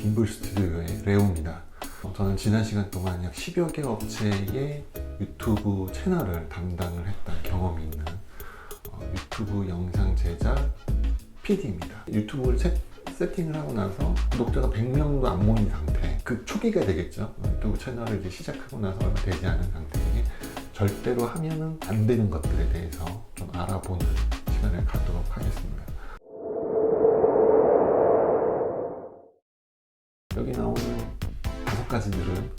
김불 스튜디오의 레오입니다. 저는 지난 시간 동안 약 10여 개 업체의 유튜브 채널을 담당을 했던 경험이 있는 유튜브 영상 제작 PD입니다. 유튜브를 세팅을 하고 나서 구독자가 100명도 안 모인 상태, 그 초기가 되겠죠. 유튜브 채널을 이제 시작하고 나서 얼마 되지 않은 상태에 절대로 하면은 안 되는 것들에 대해서 좀 알아보는 시간을 갖도록 하겠습니다. 여기 나오는 5가지들은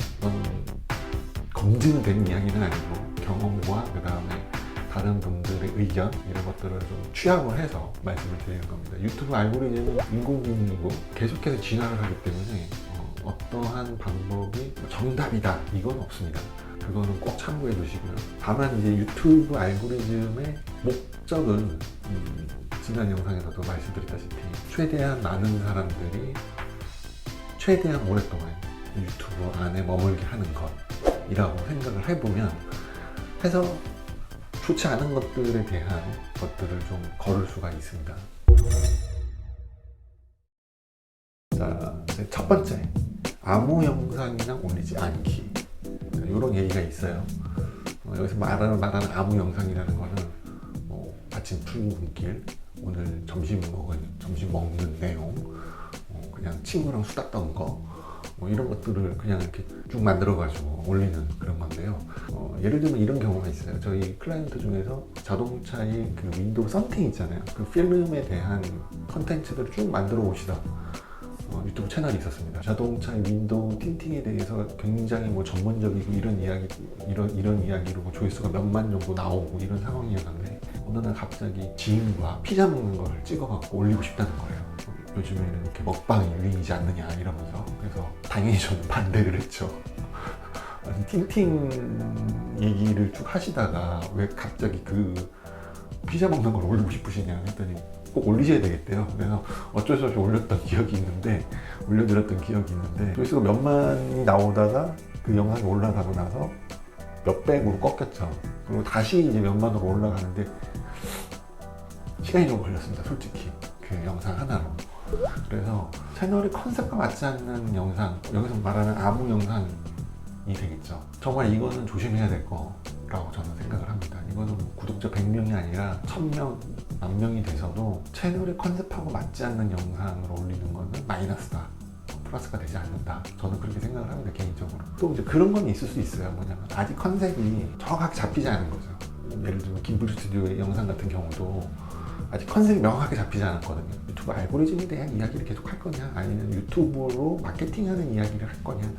검증은 된 이야기는 아니고 경험과 그 다음에 다른 분들의 의견 이런 것들을 좀 취합을 해서 말씀을 드리는 겁니다. 유튜브 알고리즘은 인공지능이고 계속해서 진화를 하기 때문에 어떠한 방법이 정답이다 이건 없습니다. 그거는 꼭 참고해 두시고요. 다만 이제 유튜브 알고리즘의 목적은 지난 영상에서도 말씀드렸다시피 최대한 많은 사람들이 최대한 오랫동안 유튜브 안에 머물게 하는 것이라고 생각을 해보면 해서 좋지 않은 것들에 대한 것들을 좀 거를 수가 있습니다. 자, 첫 번째, 아무 영상이나 올리지 않기. 이런 얘기가 있어요. 여기서 말하는 아무 영상이라는 거는 아침 출근길, 오늘 점심 먹는 내용, 그냥 친구랑 수다 떤 거, 이런 것들을 그냥 이렇게 쭉 만들어가지고 올리는 그런 건데요. 예를 들면 이런 경우가 있어요. 저희 클라이언트 중에서 자동차의 그 윈도우 썬팅 있잖아요. 그 필름에 대한 컨텐츠들을 쭉 만들어 오시던 유튜브 채널이 있었습니다. 자동차의 윈도우 틴팅에 대해서 굉장히 전문적이고 이런 이야기로 조회수가 몇만 정도 나오고 이런 상황이었는데 어느 날 갑자기 지인과 피자 먹는 걸 찍어갖고 올리고 싶다는 거예요. 요즘에는 이렇게 먹방이 유행이지 않느냐 이러면서. 그래서 당연히 저는 반대를 했죠. 팅팅 얘기를 쭉 하시다가 왜 갑자기 그 피자 먹는 걸 올리고 싶으시냐 했더니 꼭 올리셔야 되겠대요. 그래서 어쩔 수 없이 올렸던 기억이 있는데, 올려드렸던 기억이 있는데 조회수가 몇만이 나오다가 그 영상이 올라가고 나서 몇백으로 꺾였죠. 그리고 다시 이제 몇만으로 올라가는데 시간이 좀 걸렸습니다. 솔직히 그 영상 하나로. 그래서 채널의 컨셉과 맞지 않는 영상, 여기서 말하는 아무 영상이 되겠죠. 정말 이거는 조심해야 될 거라고 저는 생각을 합니다. 이거는 구독자 100명이 아니라 1000명, 10,000명이 돼서도 채널의 컨셉하고 맞지 않는 영상을 올리는 거는 마이너스다, 플러스가 되지 않는다, 저는 그렇게 생각을 합니다, 개인적으로. 또 이제 그런 건 있을 수 있어요. 뭐냐면 아직 컨셉이 정확하게 잡히지 않은 거죠. 예를 들면 김불 스튜디오의 영상 같은 경우도 아직 컨셉이 명확하게 잡히지 않았거든요. 유튜브 알고리즘에 대한 이야기를 계속 할 거냐, 아니면 유튜브로 마케팅하는 이야기를 할 거냐,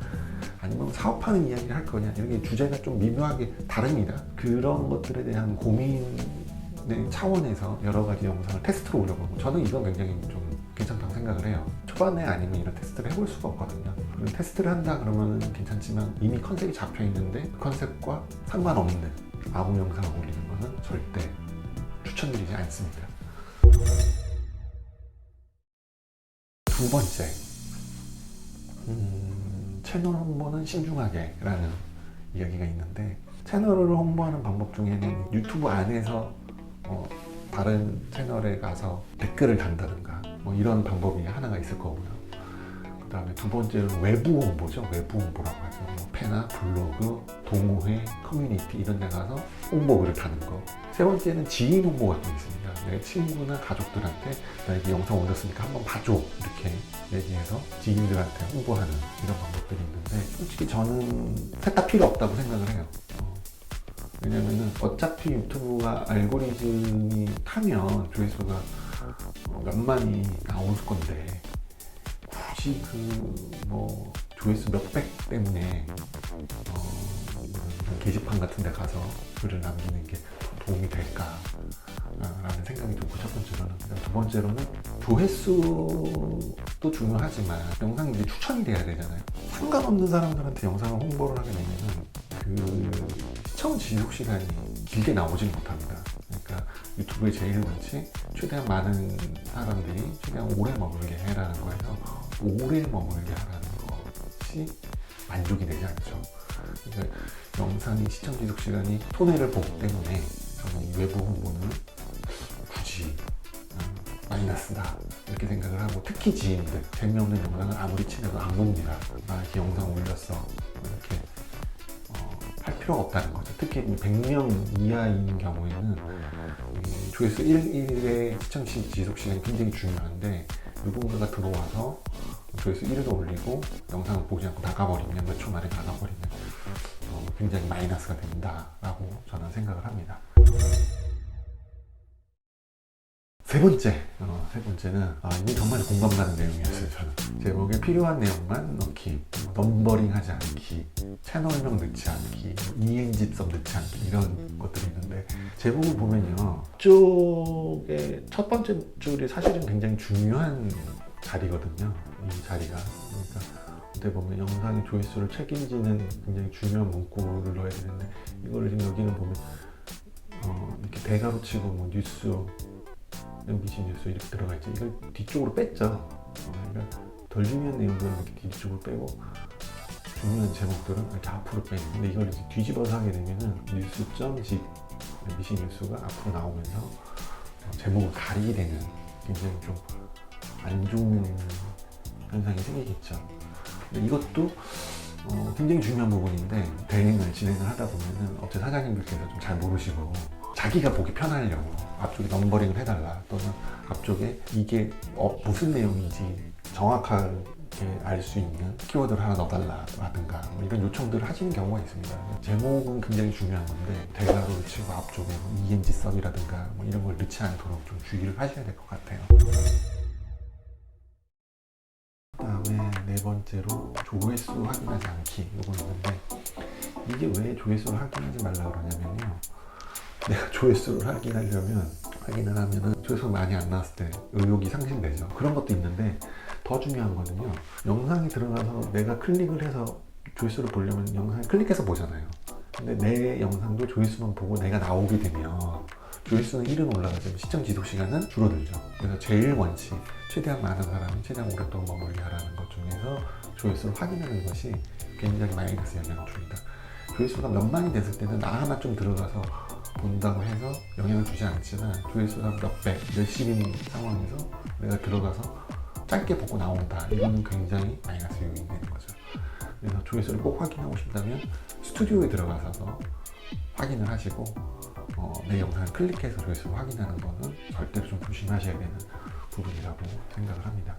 아니면 사업하는 이야기를 할 거냐, 이런 게 주제가 좀 미묘하게 다릅니다. 그런 것들에 대한 고민의 차원에서 여러 가지 영상을 테스트로 올려보고, 저는 이건 굉장히 좀 괜찮다고 생각을 해요. 초반에 아니면 이런 테스트를 해볼 수가 없거든요. 그럼 테스트를 한다 그러면 괜찮지만 이미 컨셉이 잡혀 있는데 컨셉과 상관없는 아무 영상을 올리는 거는 절대 추천드리지 않습니다. 두 번째, 채널 홍보는 신중하게 라는 이야기가 있는데, 채널을 홍보하는 방법 중에는 유튜브 안에서 다른 채널에 가서 댓글을 단다든가 이런 방법이 하나가 있을 거고요. 그 다음에 두 번째는 외부 홍보죠. 외부 홍보라고 하죠. 페나 블로그, 동호회, 커뮤니티 이런 데 가서 홍보글을 다는 거. 세 번째는 지인 홍보가 또 있습니다. 내 친구나 가족들한테 나 이게 영상 올렸으니까 한번 봐줘 이렇게 얘기해서 지인들한테 홍보하는 이런 방법들이 있는데, 솔직히 저는 셋 다 필요 없다고 생각을 해요. 왜냐면은 어차피 유튜브가 알고리즘이 타면 조회수가 몇만이 나올 건데, 굳이 조회수 몇백 때문에 게시판 같은 데 가서 글을 남기는 게 도움이 될까 라는 생각이 들고, 첫 번째로는. 두 번째로는 조회수도 중요하지만 영상이 이제 추천이 돼야 되잖아요. 상관없는 사람들한테 영상을 홍보를 하게 되면은 그 시청 지속 시간이 길게 나오지는 못합니다. 그러니까 유튜브의 제일 원칙, 최대한 많은 사람들이 최대한 오래 머물게 해라는 거에서 오래 머물게 하라는 것이 만족이 되지 않죠. 그러니까 영상의 시청 지속 시간이 손해를 보기 때문에 저는 이 외부 홍보는 굳이 마이너스다 이렇게 생각을 하고, 특히 지인들 재미없는 영상을 아무리 친해도 안 봅니다. 나 이렇게 영상 올렸어 이렇게 할 필요가 없다는 거죠. 특히 100명 이하인 경우에는 이 조회수 1의 시청 지속 시간이 굉장히 중요한데, 누군가가 들어와서 조회수 1도 올리고 영상을 보지 않고 나가버리면, 몇 초 만에 나가버리면 굉장히 마이너스가 된다라고 저는 생각을 합니다. 세 번째는 이게 정말 공감 가는 내용이었어요. 저는 제목에 필요한 내용만 넣기, 넘버링 하지 않기, 채널명 넣지 않기, ENG성 넣지 않기, 이런 것들이 있는데, 제목을 보면요, 쪽에 첫 번째 줄이 사실은 굉장히 중요한 자리거든요. 이 자리가. 그러니까 어떻게 보면 영상의 조회수를 책임지는 굉장히 중요한 문구를 넣어야 되는데, 이거를 지금 여기는 보면 이렇게 대가로 치고 뭐 뉴스, MBC 뉴스 이렇게 들어가 있죠. 이걸 뒤쪽으로 뺐죠. 그러니까 덜 중요한 내용들은 이렇게 뒤쪽으로 빼고, 중요한 제목들은 이렇게 앞으로 빼는. 근데 이걸 이렇게 뒤집어서 하게 되면은 뉴스.집 MBC 뉴스가 앞으로 나오면서 제목을 가리게 되는, 굉장히 좀 안 좋은 현상이 생기겠죠. 근데 이것도 굉장히 중요한 부분인데, 진행을 하다 보면은 업체 사장님들께서 좀 잘 모르시고, 자기가 보기 편하려고 앞쪽에 넘버링을 해달라, 또는 앞쪽에 이게 무슨 내용인지 정확하게 알 수 있는 키워드를 하나 넣어달라라든가 뭐 이런 요청들을 하시는 경우가 있습니다. 제목은 굉장히 중요한 건데, 대가로 치고 앞쪽에 ENG 썸이라든가 뭐 이런 걸 넣지 않도록 좀 주의를 하셔야 될 것 같아요. 그다음에 네 번째로 조회수 확인하지 않기, 이거 있는데, 이게 왜 조회수를 확인하지 말라 그러냐면요, 내가 조회수를 확인을 하면은 조회수가 많이 안 나왔을 때 의욕이 상실되죠. 그런 것도 있는데, 더 중요한 거는요, 영상에 들어가서 내가 클릭을 해서 조회수를 보려면 영상에 클릭해서 보잖아요. 근데 내 영상도 조회수만 보고 내가 나오게 되면 조회수는 1은 올라가지만 시청 지속 시간은 줄어들죠. 그래서 제일 원칙, 최대한 많은 사람이 최대한 오랫동안 머물게 하라는 것 중에서 조회수를 확인하는 것이 굉장히 마이너스 영향을 줍니다. 조회수가 몇만이 됐을 때는 나 하나 좀 들어가서 본다고 해서 영향을 주지 않지만, 조회수가 몇백, 몇십인 상황에서 내가 들어가서 짧게 보고 나온다, 이거는 굉장히 마이너스 요인이 되는 거죠. 그래서 조회수를 꼭 확인하고 싶다면 스튜디오에 들어가서 확인을 하시고, 내 영상을 클릭해서 조회수를 확인하는 거는 절대로 좀 조심하셔야 되는 부분이라고 생각을 합니다.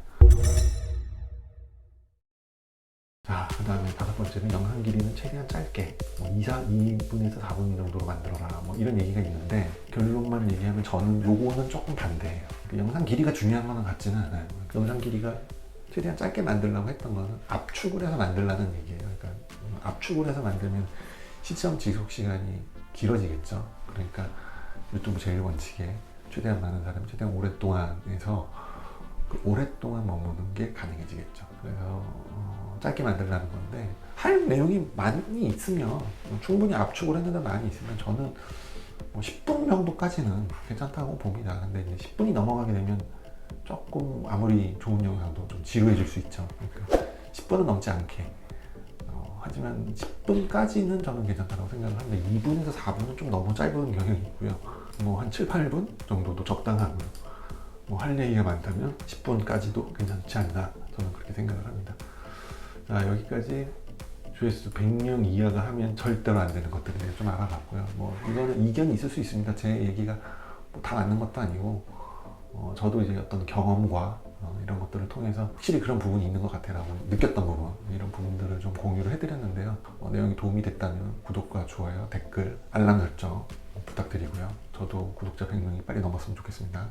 자, 그 다음에 다섯 번째는 영상 길이는 최대한 짧게, 2분에서 4분 정도로 만들어라, 뭐 이런 얘기가 있는데, 결론만 얘기하면 저는 요거는 조금 반대예요. 영상 길이가 중요한 거는 같지는 않아요. 영상 길이가 최대한 짧게 만들려고 했던 거는 압축을 해서 만들라는 얘기예요. 그러니까 압축을 해서 만들면 시청 지속 시간이 길어지겠죠. 그러니까 유튜브 제일 원칙에 최대한 많은 사람이 최대한 오랫동안 해서 오랫동안 머무는 게 가능해지겠죠. 그래서 짧게 만들라는 건데, 할 내용이 많이 있으면, 충분히 압축을 했는데 많이 있으면 저는 10분 정도까지는 괜찮다고 봅니다. 근데 이제 10분이 넘어가게 되면 조금 아무리 좋은 영상도 좀 지루해질 수 있죠. 그러니까 10분은 넘지 않게. 하지만 10분까지는 저는 괜찮다고 생각을 하는데, 2분에서 4분은 좀 너무 짧은 경향이 있고요. 한 7, 8분 정도도 적당하고요. 할 얘기가 많다면 10분까지도 괜찮지 않나, 저는 그렇게 생각을 합니다. 자, 여기까지 조회수 100명 이하가 하면 절대로 안 되는 것들에 대해서 좀 알아봤고요. 이거는 이견이 있을 수 있습니다. 제 얘기가 다 맞는 것도 아니고, 저도 이제 어떤 경험과 이런 것들을 통해서 확실히 그런 부분이 있는 것 같아라고 느꼈던 부분, 이런 부분들을 좀 공유를 해드렸는데요. 내용이 도움이 됐다면 구독과 좋아요, 댓글, 알람 설정 부탁드리고요. 저도 구독자 100명이 빨리 넘었으면 좋겠습니다.